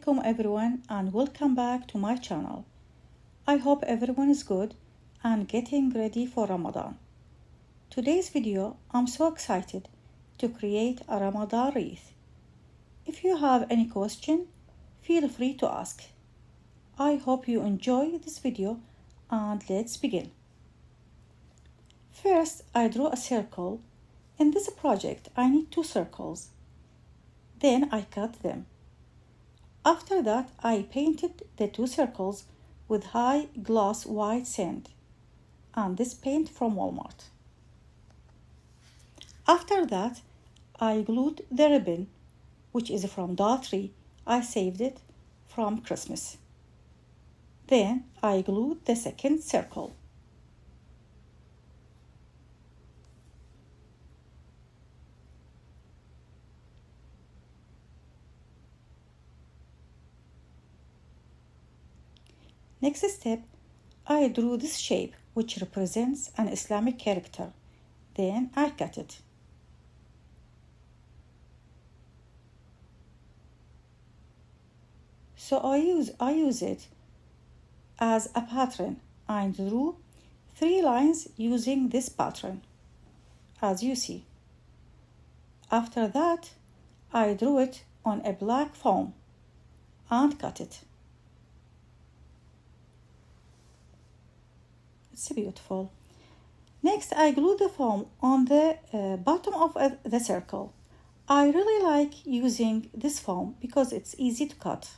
alaikum everyone and welcome back to my channel. I hope everyone is good and getting ready for Ramadan. Today's video, I'm so excited to create a Ramadan wreath. If you have any question, feel free to ask. I hope you enjoy this video and let's begin. First, I draw a circle. In this project, I need 2 circles. Then I cut them. After that, I painted the 2 circles with high gloss white sand and this paint from Walmart. After that, I glued the ribbon, which is from Dollar Tree. I saved it from Christmas. Then I glued the second circle. Next step, I drew this shape which represents an Islamic character. Then I cut it. So I use it as a pattern and drew 3 lines using this pattern, as you see. After that, I drew it on a black foam and cut it. It's beautiful. Next, I glue the foam on the bottom of the circle. I really like using this foam because it's easy to cut.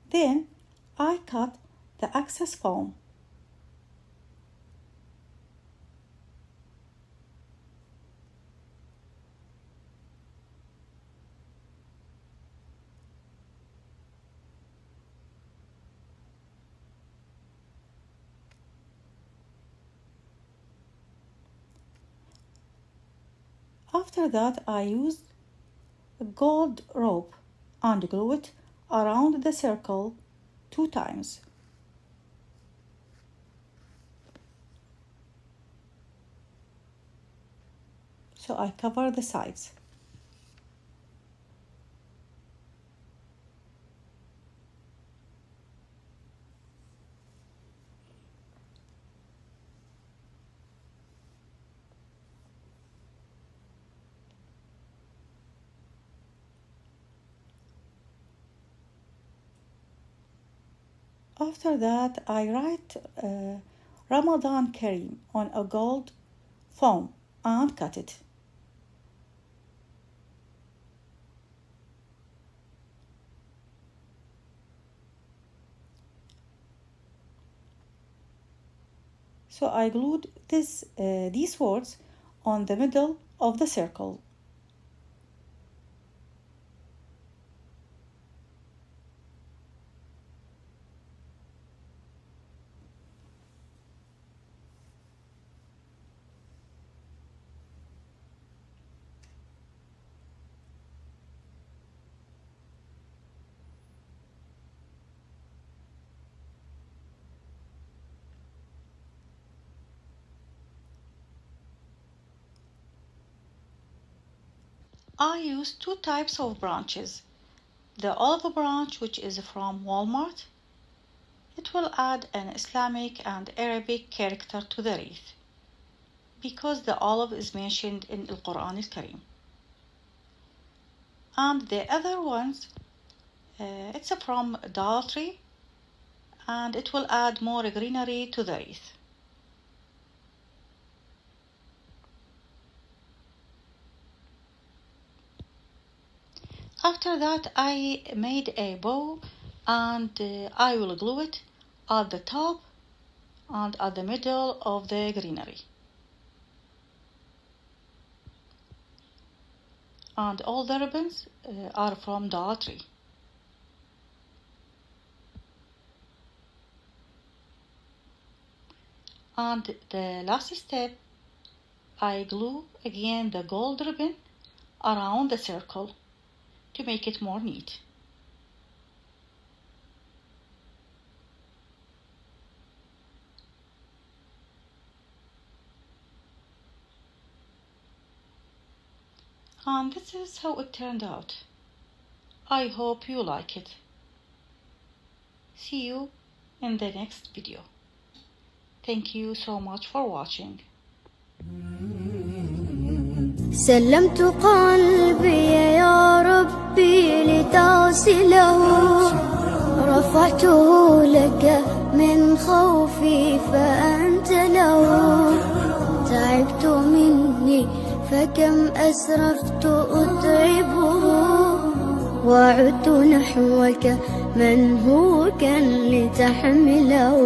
Then I cut the excess foam. After that, I used a gold rope and glue it around the circle 2 times. So I cover the sides. After that, I write Ramadan Kareem on a gold foam and cut it. So I glued these words on the middle of the circle. I use 2 types of branches. The olive branch, which is from Walmart. It will add an Islamic and Arabic character to the wreath because the olive is mentioned in the Quran Kareem. And the other ones, it's from Dollar Tree and it will add more greenery to the wreath. After that, I made a bow and I will glue it at the top and at the middle of the greenery. And all the ribbons are from Dollar Tree. And the last step, I glue again the gold ribbon around the circle to make it more neat. And this is how it turned out. I hope you like it. See you in the next video. Thank you so much for watching. سلمت قلبي يا ربي لتغسله، رفعته لك من خوفي فأنت له، تعبت مني فكم أسرفت أتعبه، وعدت نحوك من هو كان لتحمله.